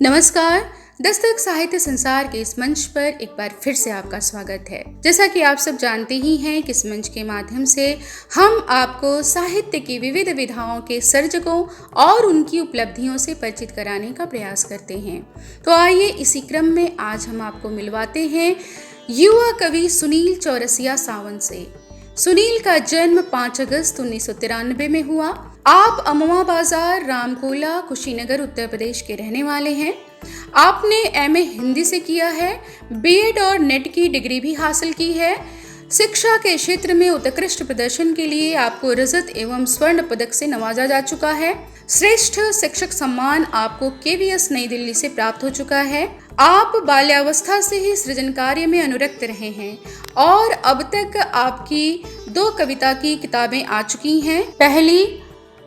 नमस्कार। दस्तक साहित्य संसार के इस मंच पर एक बार फिर से आपका स्वागत है। जैसा कि आप सब जानते ही हैं कि इस मंच के माध्यम से हम आपको साहित्य की विविध विधाओं के सर्जकों और उनकी उपलब्धियों से परिचित कराने का प्रयास करते हैं। तो आइए इसी क्रम में आज हम आपको मिलवाते हैं युवा कवि सुनील चौरसिया सावन से। सुनील का जन्म 5 अगस्त 1993 में हुआ। आप अमवा बाजार, रामकोला, कुशीनगर, उत्तर प्रदेश के रहने वाले हैं। आपने एमए हिंदी से किया है, बीएड और नेट की डिग्री भी हासिल की है। शिक्षा के क्षेत्र में उत्कृष्ट प्रदर्शन के लिए आपको रजत एवं स्वर्ण पदक से नवाजा जा चुका है। श्रेष्ठ शिक्षक सम्मान आपको केवीएस नई दिल्ली से प्राप्त हो चुका है। आप बाल्यावस्था से ही सृजन कार्य में अनुरक्त रहे हैं और अब तक आपकी 2 कविता की किताबें आ चुकी हैं। पहली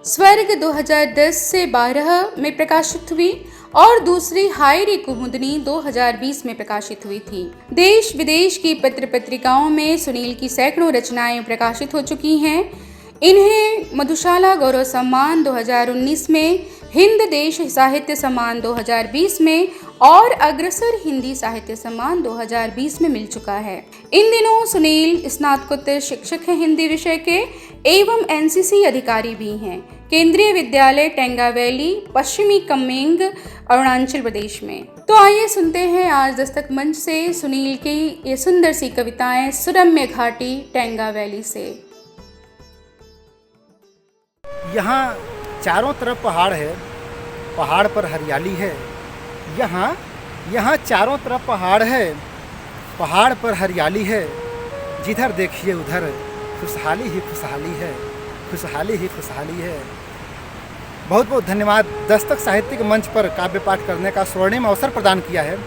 स्वर्ग 2010 से 12 में प्रकाशित हुई और दूसरी हायरी कुमुदनी 2020 में प्रकाशित हुई थी। देश विदेश की पत्र पत्रिकाओं में सुनील की सैकड़ों रचनाएं प्रकाशित हो चुकी हैं। इन्हें मधुशाला गौरव सम्मान 2019 में, हिंद देश साहित्य सम्मान 2020 में और अग्रसर हिंदी साहित्य सम्मान 2020 में मिल चुका है। इन दिनों सुनील स्नातकोत्तर शिक्षक हैं हिंदी विषय के एवं एनसीसी अधिकारी भी हैं। केंद्रीय विद्यालय टेंगा वैली, पश्चिमी कमेंग, अरुणाचल प्रदेश में। तो आइए सुनते हैं आज दस्तक मंच से सुनील की ये सुंदर सी कविताएं सुरम्य घाटी टेंगा वैली से। यहाँ चारों तरफ पहाड़ है, पहाड़ पर हरियाली है। यहाँ चारों तरफ पहाड़ है, पहाड़ पर हरियाली है। जिधर देखिए उधर खुशहाली ही खुशहाली है, खुशहाली ही खुशहाली है। बहुत बहुत धन्यवाद। दस्तक साहित्यिक मंच पर काव्य पाठ करने का स्वर्णिम अवसर प्रदान किया है।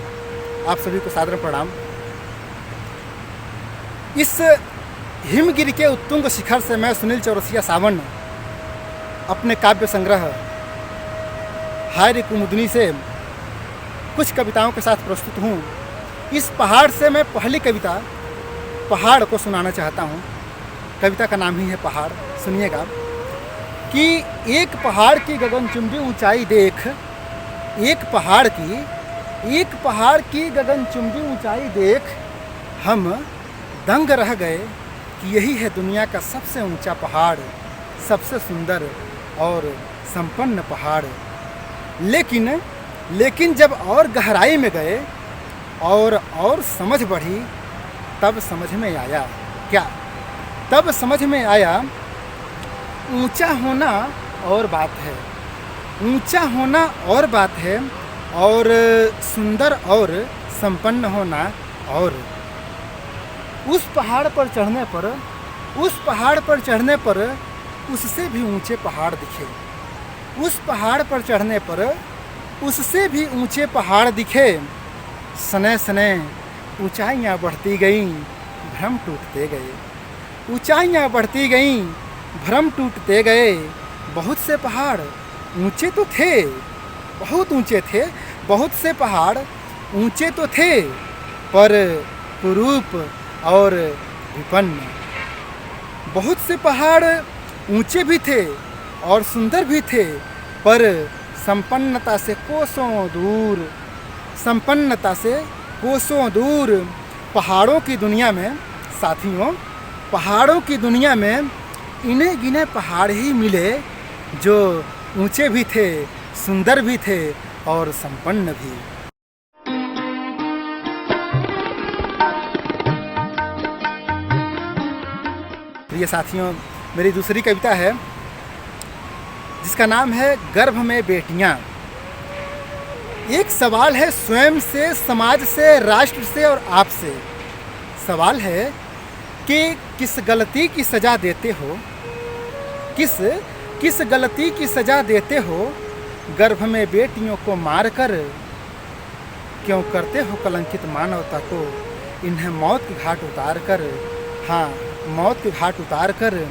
आप सभी को सादर प्रणाम। इस हिमगिरी के उत्तुंग शिखर से मैं सुनील चौरसिया सावन अपने काव्य संग्रह हायरी कुमुदनी से कुछ कविताओं के साथ प्रस्तुत हूँ। इस पहाड़ से मैं पहली कविता पहाड़ को सुनाना चाहता हूँ। कविता का नाम ही है पहाड़। सुनिएगा कि एक पहाड़ की गगनचुंबी ऊंचाई देख, एक पहाड़ की गगनचुंबी ऊंचाई देख हम दंग रह गए कि यही है दुनिया का सबसे ऊंचा पहाड़, सबसे सुंदर और संपन्न पहाड़। लेकिन जब और गहराई में गए और समझ बढ़ी, तब समझ में आया क्या? तब समझ में आया ऊंचा होना और बात है, ऊंचा होना और बात है, और सुंदर और संपन्न होना। और उस पहाड़ पर चढ़ने पर उससे भी ऊंचे पहाड़ दिखे, उस पहाड़ पर चढ़ने पर उससे भी ऊंचे पहाड़ दिखे। सने सने ऊंचाइयाँ बढ़ती गईं, भ्रम टूटते गए, ऊंचाइयाँ बढ़ती गईं, भ्रम टूटते गए। बहुत से पहाड़ ऊंचे तो थे, बहुत ऊंचे थे, बहुत से पहाड़ ऊंचे तो थे, पर कुरूप और विपन्न। बहुत से पहाड़ ऊंचे भी थे और सुंदर भी थे, पर संपन्नता से कोसों दूर, संपन्नता से कोसों दूर। पहाड़ों की दुनिया में साथियों, पहाड़ों की दुनिया में इन्हें गिने पहाड़ ही मिले जो ऊंचे भी थे, सुंदर भी थे और संपन्न भी। प्रिय साथियों, मेरी दूसरी कविता है जिसका नाम है गर्भ में बेटियां। एक सवाल है स्वयं से, समाज से, राष्ट्र से और आपसे। सवाल है कि किस गलती की सजा देते हो, किस गलती की सजा देते हो गर्भ में बेटियों को मारकर? क्यों करते हो कलंकित मानवता को इन्हें मौत के घाट उतार कर? हाँ, मौत के घाट उतार कर।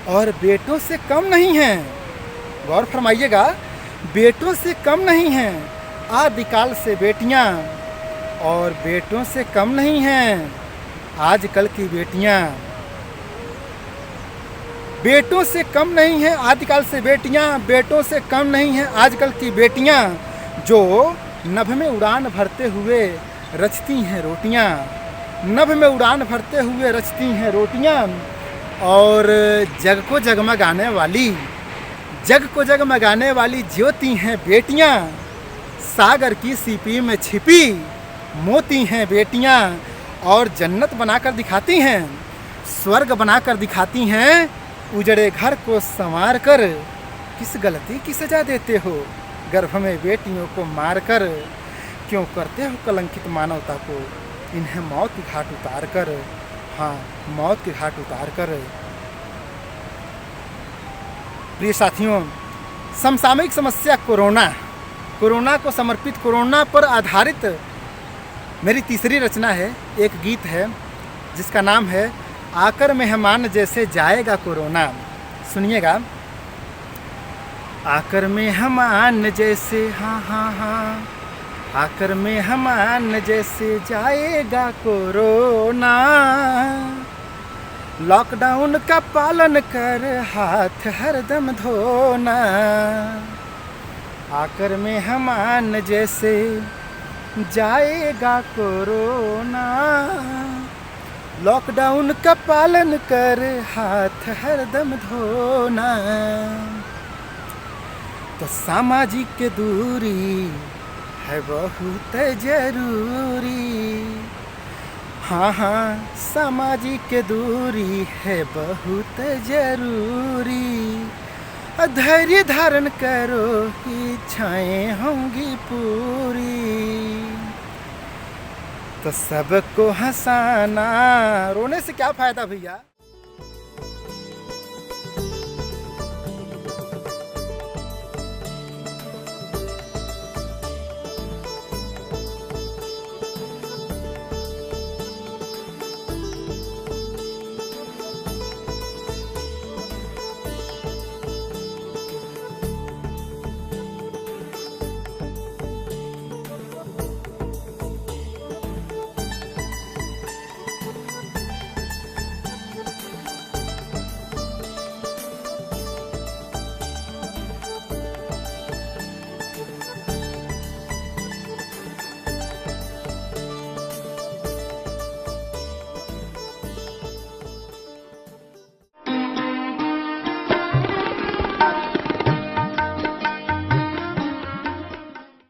और बेटों से कम नहीं हैं, गौर फरमाइएगा, बेटों से कम नहीं हैं आदिकाल से बेटियां, और बेटों से कम नहीं हैं आजकल की बेटियां। बेटों से कम नहीं हैं आदिकाल से बेटियां, बेटों से कम नहीं हैं आजकल की बेटियां, जो नभ में उड़ान भरते हुए रचती हैं रोटियां, नभ में उड़ान भरते हुए रचती हैं रोटियां। और जग को जगमगाने वाली, जग को जगमगाने वाली ज्योति हैं बेटियां। सागर की सीपी में छिपी मोती हैं बेटियां। और जन्नत बनाकर दिखाती हैं, स्वर्ग बनाकर दिखाती हैं। उजड़े घर को संवार कर किस गलती की सजा देते हो, गर्भ में बेटियों को मार कर। क्यों करते हो कलंकित मानवता को, इन्हें मौत की घाट उतार कर। हाँ, मौत के घाट उतार कर। प्रिय साथियों, समसामयिक समस्या कोरोना, कोरोना को समर्पित, कोरोना पर आधारित मेरी तीसरी रचना है। एक गीत है जिसका नाम है आकर मेहमान जैसे जाएगा कोरोना। सुनिएगा। आकर मेहमान जैसे, हाँ हाँ हाँ, आकर मेहमान जैसे जाएगा कोरोना। लॉकडाउन का पालन कर हाथ हरदम धोना। आकर मेहमान जैसे जाएगा कोरोना। लॉकडाउन का पालन कर हाथ हरदम धोना। तो सामाजिक दूरी है बहुत जरूरी। हाँ हाँ, सामाजिक दूरी है बहुत जरूरी। धैर्य धारण करो, इच्छाएं होंगी पूरी। तो सबको हंसाना, रोने से क्या फायदा भैया।